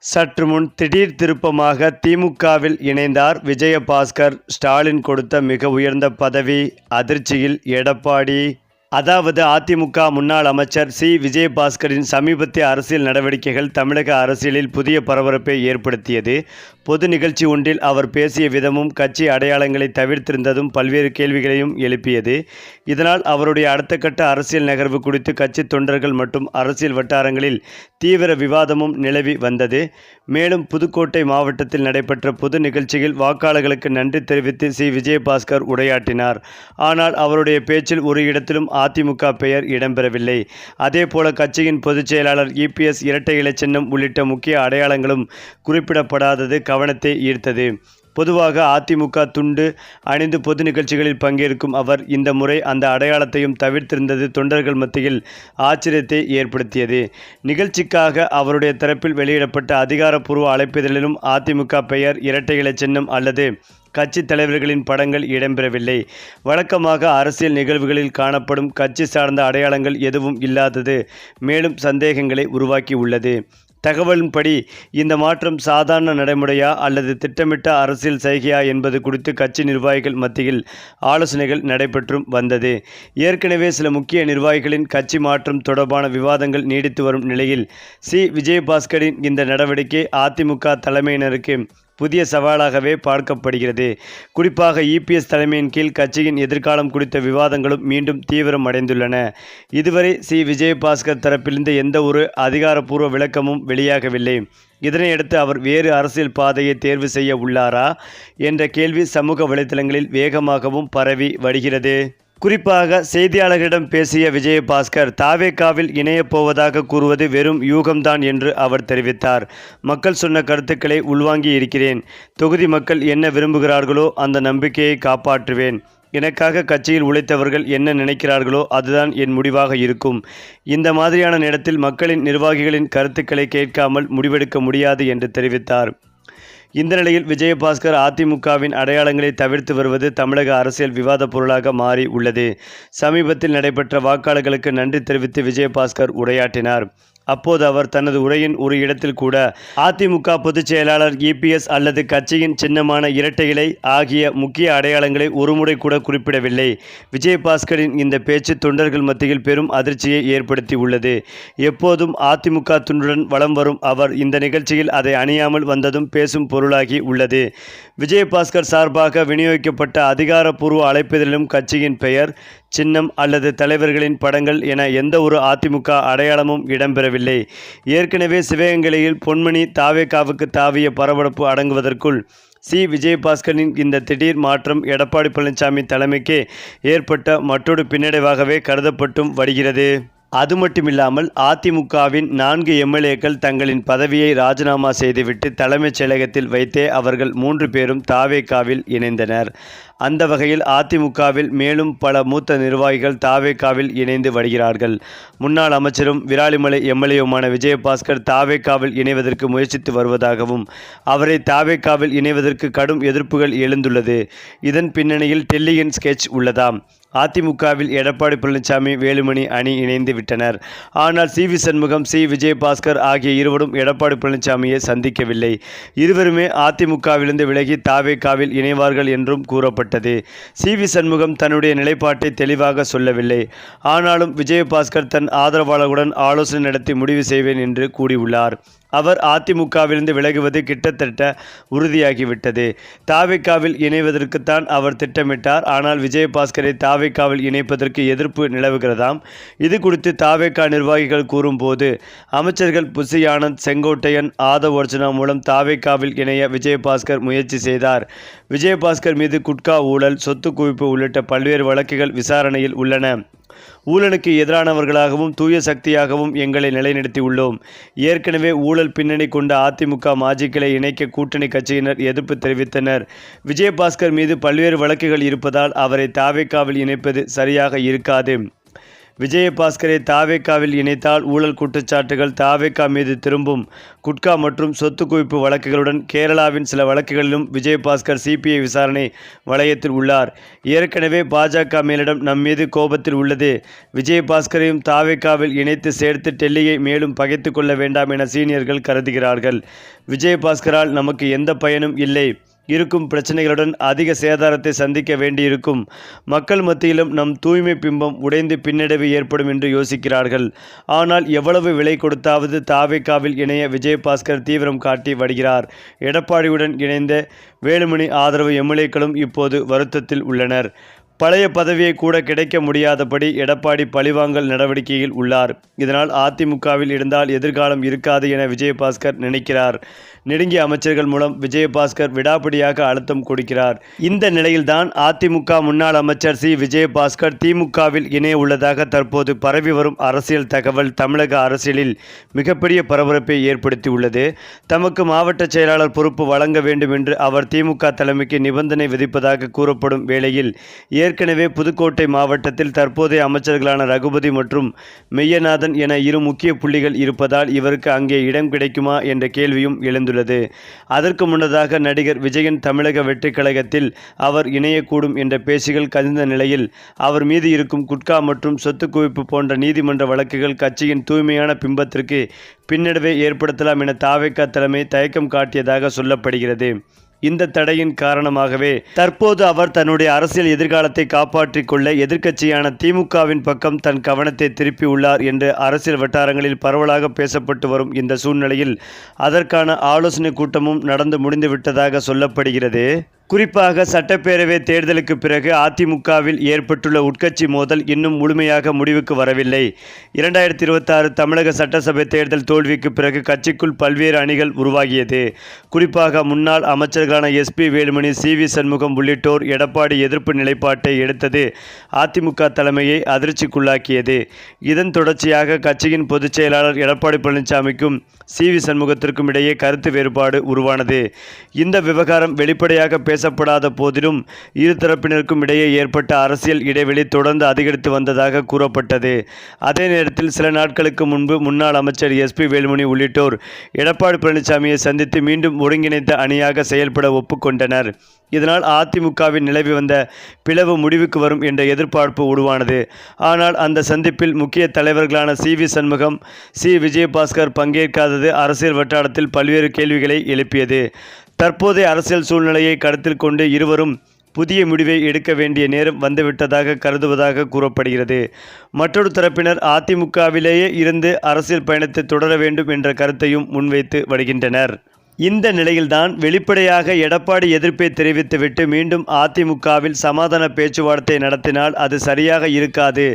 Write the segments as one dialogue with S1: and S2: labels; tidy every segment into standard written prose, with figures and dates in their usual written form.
S1: சற்று முன் திடீர் திருப்பமாக திமுகவில் இணைந்தார் விஜயபாஸ்கர். ஸ்டாலின் கொடுத்த மிக உயர்ந்த பதவி அதிர்ச்சியில் எடப்பாடி. அதாவது அதிமுக முன்னாள் அமைச்சர் சி. விஜயபாஸ்கரின் சமீபத்திய அரசியல் நடவடிக்கைகள் தமிழக அரசியலில் புதிய பரபரப்பை ஏற்படுத்தியது. பொது நிகழ்ச்சி ஒன்றில் அவர் பேசிய விதமும் கட்சி அடையாளங்களை தவிர்த்திருந்ததும் பல்வேறு கேள்விகளையும் எழுப்பியது. இதனால் அவருடைய அடுத்த கட்ட அரசியல் நகர்வு குறித்து கட்சி தொண்டர்கள் மற்றும் அரசியல் வட்டாரங்களில் தீவிர விவாதமும் நிலவி வந்தது. மேலும் புதுக்கோட்டை மாவட்டத்தில் நடைபெற்ற பொது நிகழ்ச்சியில் வாக்காளர்களுக்கு நன்றி தெரிவித்து சி. விஜயபாஸ்கர் உரையாற்றினார். ஆனால் அவருடைய பேச்சில் ஒரு இடத்திலும் அதிமுக பெயர் இடம்பெறவில்லை. அதேபோல கட்சியின் பொதுச் செயலாளர் இபிஎஸ் இரட்டை இலை சின்னம் உள்ளிட்ட முக்கிய அடையாளங்களும் குறிப்பிடப்படாதது கவனத்தை ஈர்த்தது. பொதுவாக அதிமுக துண்டு அணிந்து பொது நிகழ்ச்சிகளில் பங்கேற்கும் அவர் இந்த முறை அந்த அடையாளத்தையும் தவிர்த்திருந்தது தொண்டர்கள் மத்தியில் ஆச்சரியத்தை ஏற்படுத்தியது. நிகழ்ச்சிக்காக அவருடைய தரப்பில் வெளியிடப்பட்ட அதிகாரப்பூர்வ அழைப்பிதழிலும் அதிமுக பெயர், இரட்டை இலை சின்னம் அல்லது கட்சி தலைவர்களின் படங்கள் இடம்பெறவில்லை. வழக்கமாக அரசியல் நிகழ்வுகளில் காணப்படும் கட்சி சார்ந்த அடையாளங்கள் எதுவும் இல்லாதது மேலும் சந்தேகங்களை உருவாக்கி உள்ளது. தகவலின்படி இந்த மாற்றம் சாதாரண நடைமுறையா அல்லது திட்டமிட்ட அரசியல் சைகையா என்பது குறித்து கட்சி நிர்வாகிகள் மத்தியில் ஆலோசனைகள் நடைபெற்றும் வந்தது. ஏற்கனவே சில முக்கிய நிர்வாகிகளின் கட்சி மாற்றம் தொடர்பான விவாதங்கள் நீடித்து வரும் நிலையில் சி. விஜயபாஸ்கரின் இந்த நடவடிக்கை அதிமுக தலைமையினருக்கு புதிய சவாலாகவே பார்க்கப்படுகிறது. குறிப்பாக இபிஎஸ் தலைமையின் கீழ் கட்சியின் எதிர்காலம் குறித்த விவாதங்களும் மீண்டும் தீவிரம் அடைந்துள்ளன. இதுவரை சி. விஜயபாஸ்கர் தரப்பிலிருந்து எந்த ஒரு அதிகாரப்பூர்வ விளக்கமும் வெளியாகவில்லை. இதனையடுத்து அவர் வேறு அரசியல் பாதையை தேர்வு செய்ய உள்ளாரா என்ற கேள்வி சமூக வலைதளங்களில் வேகமாகவும் பரவி வருகிறது. குறிப்பாக செய்தியாளர்களிடம் பேசிய விஜயபாஸ்கர் தாவேகாவில் இணையப் போவதாக கூறுவது வெறும் யூகம்தான் என்று அவர் தெரிவித்தார். மக்கள் சொன்ன கருத்துக்களை உள்வாங்கி இருக்கிறேன். தொகுதி மக்கள் என்ன விரும்புகிறார்களோ அந்த நம்பிக்கையை காப்பாற்றுவேன். எனக்காக கட்சியில் உழைத்தவர்கள் என்ன நினைக்கிறார்களோ அதுதான் என் முடிவாக இருக்கும். இந்த மாதிரியான நேரத்தில் மக்களின் நிர்வாகிகளின் கருத்துக்களை கேட்காமல் முடிவெடுக்க முடியாது என்று தெரிவித்தார். இந்த நிலையில் விஜயபாஸ்கர் அதிமுகவின் அடையாளங்களை தவிர்த்து வருவது தமிழக அரசியல் விவாத பொருளாக மாறி உள்ளது. சமீபத்தில் நடைபெற்ற வாக்காளர்களுக்கு நன்றி தெரிவித்து விஜயபாஸ்கர் உரையாற்றினார். அப்போது அவர் தனது உரையின் ஒரு இடத்தில் கூட அதிமுக பொதுச் செயலாளர் இபிஎஸ் அல்லது கட்சியின் சின்னமான இரட்டை இலை ஆகிய முக்கிய அடையாளங்களை ஒருமுறை கூட குறிப்பிடவில்லை. விஜயபாஸ்கரின் இந்த பேச்சு தொண்டர்கள் மத்தியில் பெரும் அதிர்ச்சியை ஏற்படுத்தி உள்ளது. எப்போதும் அதிமுக துண்டுடன் வலம் வரும் அவர் இந்த நிகழ்ச்சியில் அதை அணியாமல் வந்ததும் பேசும் பொருளாகி உள்ளது. விஜயபாஸ்கர் சார்பாக விநியோகிக்கப்பட்ட அதிகாரப்பூர்வ அழைப்பிதழிலும் கட்சியின் பெயர், சின்னம் அல்லது தலைவர்களின் படங்கள் என எந்த ஒரு அதிமுக அடையாளமும் இடம்பெறவில்லை. ஏற்கனவே சிவகங்கையில் பொன்மணி தாவேகாவுக்கு தாவிய பரபரப்பு அடங்குவதற்குள் சி. விஜயபாஸ்கரின் இந்த திடீர் மாற்றம் எடப்பாடி பழனிசாமி தலைமைக்கு ஏற்பட்ட மற்றொரு பின்னடைவாகவே கருதப்பட்டும் வருகிறது. அது மட்டுமில்லாமல் அதிமுகவின் 4 எம்எல்ஏக்கள் தங்களின் பதவியை ராஜினாமா செய்துவிட்டு தலைமைச் செயலகத்தில் வைத்தே அவர்கள் 3 பேரும் தாவேகாவில் இணைந்தனர். அந்த வகையில் அதிமுகவில் மேலும் பல மூத்த நிர்வாகிகள் தாவேகாவில் இணைந்து வருகிறார்கள். முன்னாள் அமைச்சரும் விராலிமலை எம்எல்ஏவுமான விஜயபாஸ்கர் தாவேகாவில் இணைவதற்கு முயற்சித்து வருவதாகவும் அவரை தாவேகாவில் இணைவதற்கு கடும் எதிர்ப்புகள் எழுந்துள்ளது. இதன் பின்னணியில் டெல்லியின் ஸ்கெட்ச் உள்ளதாம். அதிமுகவில் எடப்பாடி பழனிசாமி, வேலுமணி அணி இணைந்து விட்டனர். ஆனால் C. V. Shanmugam, C. Vijayabaskar ஆகிய இருவரும் எடப்பாடி பழனிசாமியை சந்திக்கவில்லை. இருவருமே அதிமுகவிலிருந்து விலகி தாவேகாவில் இணைவார்கள் என்றும் கூறப்பட்டது. சி. வி. சண்முகம் தன்னுடைய நிலைப்பாட்டை தெளிவாக சொல்லவில்லை. ஆனாலும் விஜயபாஸ்கர் தன் ஆதரவாளர்களுடன் ஆலோசனை நடத்தி முடிவு செய்வேன் என்று கூறியுள்ளார். அவர் அதிமுகவிலிருந்து விலகுவது கிட்டத்தட்ட உறுதியாகிவிட்டது. தாவேகாவில் இணைவதற்குத்தான் அவர் திட்டமிட்டார். ஆனால் விஜயபாஸ்கரை தாவேகாவில் இணைப்பதற்கு எதிர்ப்பு நிலவுகிறதாம். இது குறித்து தாவேகா நிர்வாகிகள் கூறும்போது அமைச்சர்கள் புசி ஆனந்த், செங்கோட்டையன், ஆதவ் அர்ஜுனா மூலம் தாவேகாவில் இணைய விஜயபாஸ்கர் முயற்சி செய்தார். விஜயபாஸ்கர் மீது குட்கா ஊழல், சொத்து குவிப்பு உள்ளிட்ட பல்வேறு வழக்குகள் விசாரணையில் உள்ளன. ஊழலுக்கு எதிரானவர்களாகவும் தூய சக்தியாகவும் எங்களை நிலைநிறுத்தி உள்ளோம். ஏற்கனவே ஊழல் பின்னணி கொண்ட அதிமுக மாஜிக்களை இணைக்க கூட்டணி கட்சியினர் எதிர்ப்பு தெரிவித்தனர். விஜயபாஸ்கர் மீது பல்வேறு வழக்குகள் இருப்பதால் அவரை தாவேகாவில் இணைப்பது சரியாக இருக்காது. விஜயபாஸ்கரை தாவேகாவில் இணைத்தால் ஊழல் குற்றச்சாட்டுகள் தாவேகா மீது திரும்பும். குட்கா மற்றும் சொத்து குவிப்பு வழக்குகளுடன் கேரளாவின் சில வழக்குகளிலும் விஜயபாஸ்கர் சிபிஐ விசாரணை வளையத்தில் உள்ளார். ஏற்கனவே பாஜக மேலிடம் நம்மீது கோபத்தில் உள்ளது. விஜயபாஸ்கரையும் தாவேகாவில் இணைத்து சேர்த்து டெல்லியை மேலும் பகைத்து கொள்ள வேண்டாம் என சீனியர்கள் கருதுகிறார்கள். விஜயபாஸ்கரால் நமக்கு எந்த பயனும் இல்லை. இருக்கும் பிரச்சனைகளுடன் அதிக சேதாரத்தை சந்திக்க வேண்டியிருக்கும். மக்கள் மத்தியிலும் நம் தூய்மை பிம்பம் உடைந்து பின்னடைவு ஏற்படும் என்று யோசிக்கிறார்கள். ஆனால் எவ்வளவு விலை கொடுத்தாவது தாவேகாவில் இணைய விஜயபாஸ்கர் தீவிரம் காட்டி வருகிறார். எடப்பாடியுடன் இணைந்த வேலுமணி ஆதரவு எம்எல்ஏக்களும் இப்போது வருத்தத்தில் உள்ளனர். பழைய பதவியை கூட கிடைக்க முடியாதபடி எடப்பாடி பழிவாங்கல் நடவடிக்கையில் உள்ளார். இதனால் அதிமுகவில் இருந்தால் எதிர்காலம் இருக்காது என விஜயபாஸ்கர் நினைக்கிறார். நெருங்கிய அமைச்சர்கள் மூலம் விஜயபாஸ்கர் விடாப்பிடியாக அழுத்தம் கொடுக்கிறார். இந்த நிலையில்தான் அதிமுக முன்னாள் அமைச்சர் சி விஜயபாஸ்கர் திமுகவில் இணைய உள்ளதாக தற்போது பரவி வரும் அரசியல் தகவல் தமிழக அரசியலில் மிகப்பெரிய பரபரப்பை ஏற்படுத்தி உள்ளது. தமக்கு மாவட்ட செயலாளர் பொறுப்பு வழங்க வேண்டும் என்று அவர் திமுக தலைமைக்கு நிபந்தனை விதிப்பதாக கூறப்படும் வேளையில் ஏற்கனவே புதுக்கோட்டை மாவட்டத்தில் தற்போதைய அமைச்சர்களான ரகுபதி மற்றும் மெய்யநாதன் என இரு முக்கிய புள்ளிகள் இருப்பதால் இவருக்கு அங்கே இடம் கிடைக்குமா என்ற கேள்வியும் எழுந்துள்ளது. அதற்கு முன்னதாக நடிகர் விஜயன் தமிழக வெற்றிக் கழகத்தில் அவர் இணையக்கூடும் என்ற பேச்சுகள் கசிந்த நிலையில் அவர் மீது இருக்கும் குட்கா மற்றும் சொத்து குவிப்பு போன்ற நீதிமன்ற வழக்குகள் கட்சியின் தூய்மையான பிம்பத்திற்கு பின்னடைவை ஏற்படுத்தலாம் என தாவேகா தலைமை தயக்கம் காட்டியதாக சொல்லப்படுகிறது. இந்த தடையின் காரணமாகவே தற்போது அவர் தன்னுடைய அரசியல் எதிர்காலத்தை காப்பாற்றிக் கொள்ள எதிர்க்கட்சியான திமுகவின் பக்கம் தன் கவனத்தை திருப்பி உள்ளார் என்று அரசியல் வட்டாரங்களில் பரவலாக பேசப்பட்டு வரும் இந்த சூழ்நிலையில் அதற்கான ஆலோசனை கூட்டமும் நடந்து முடிந்துவிட்டதாக சொல்லப்படுகிறது. குறிப்பாக சட்டப்பேரவை தேர்தலுக்கு பிறகு அதிமுகவில் ஏற்பட்டுள்ள உட்கட்சி மோதல் இன்னும் முழுமையாக முடிவுக்கு வரவில்லை. 2026 தமிழக சட்டசபை தேர்தல் தோல்விக்கு பிறகு கட்சிக்குள் பல்வேறு அணிகள் உருவாகியது. குறிப்பாக முன்னாள் அமைச்சர்களான எஸ்பி வேலுமணி, சிவி சண்முகம் உள்ளிட்டோர் எடப்பாடி எதிர்ப்பு நிலைப்பாட்டை எடுத்தது அதிமுக தலைமையை அதிர்ச்சிக்குள்ளாக்கியது. இதன் தொடர்ச்சியாக கட்சியின் பொதுச் செயலாளர் எடப்பாடி பழனிசாமிக்கும் சிவி சண்முகத்திற்கும் இடையே கருத்து வேறுபாடு உருவானது. இந்த விவகாரம் வெளிப்படையாக பேசப்படாத போதிலும் இரு தரப்பினருக்கும் இடையே ஏற்பட்ட அரசியல் இடைவெளி தொடர்ந்து அதிகரித்து வந்ததாக கூறப்பட்டது. அதே நேரத்தில் சில நாட்களுக்கு முன்பு முன்னாள் அமைச்சர் எஸ்பி வேலுமணி உள்ளிட்டோர் எடப்பாடி பழனிசாமியை சந்தித்து மீண்டும் ஒருங்கிணைந்த அணியாக செயல்பட ஒப்புக்கொண்டனர். இதனால் அதிமுகவில் நிலவி வந்த பிளவு முடிவுக்கு வரும் என்ற எதிர்பார்ப்பு உருவானது. ஆனால் அந்த சந்திப்பில் முக்கிய தலைவர்களான சிவி சண்முகம், சி விஜயபாஸ்கர் பங்கேற்காதது அரசியல் வட்டாரத்தில் பல்வேறு கேள்விகளை எழுப்பியது. தற்போதைய அரசியல் சூழ்நிலையை கருத்தில் கொண்டு இருவரும் புதிய முடிவை எடுக்க வேண்டிய நேரம் வந்துவிட்டதாக கருதுவதாக கூறப்படுகிறது. மற்றொரு தரப்பினர் அதிமுகவிலேயே இருந்து அரசியல் பயணத்தை தொடர வேண்டும் என்ற கருத்தையும் முன்வைத்து வருகின்றனர். இந்த நிலையில்தான் வெளிப்படையாக எடப்பாடி எதிர்ப்பை தெரிவித்துவிட்டு மீண்டும் அதிமுகவில் சமாதான பேச்சுவார்த்தை நடத்தினால் அது சரியாக இருக்காது,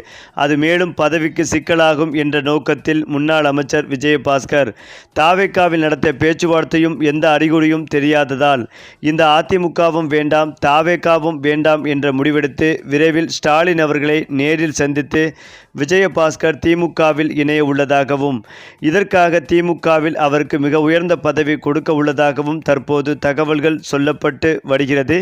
S1: அது மேலும் பதவிக்கு சிக்கலாகும் என்ற நோக்கத்தில் முன்னாள் அமைச்சர் விஜயபாஸ்கர் தாவேகாவில் நடத்திய பேச்சுவார்த்தையும் எந்த அறிகுறியும் தெரியாததால் இந்த அதிமுகவும் வேண்டாம் தாவேகாவும் வேண்டாம் என்ற முடிவெடுத்து விரைவில் ஸ்டாலின் அவர்களை நேரில் சந்தித்து விஜயபாஸ்கர் திமுகவில் இணைய உள்ளதாகவும் இதற்காக திமுகவில் அவருக்கு மிக உயர்ந்த பதவி கொடுக்க உள்ளதாகவும் தற்போது தகவல்கள் சொல்லப்பட்டு வருகிறது.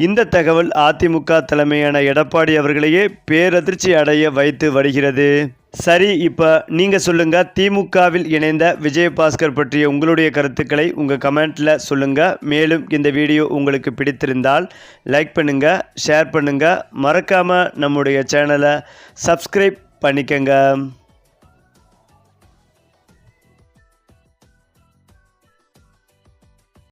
S1: இந்த தகவல் அதிமுக தலைமையான எடப்பாடி அவர்களையே பேரதிர்ச்சி அடைய வைத்து வருகிறது. சரி, இப்போ நீங்கள் சொல்லுங்கள், திமுகவில் இணைந்த விஜயபாஸ்கர் பற்றிய உங்களுடைய கருத்துக்களை உங்கள் கமெண்ட்டில் சொல்லுங்கள். மேலும் இந்த வீடியோ உங்களுக்கு பிடித்திருந்தால் லைக் பண்ணுங்கள், ஷேர் பண்ணுங்கள், மறக்காமல் நம்முடைய சேனலை சப்ஸ்கிரைப் பண்ணிக்கங்க.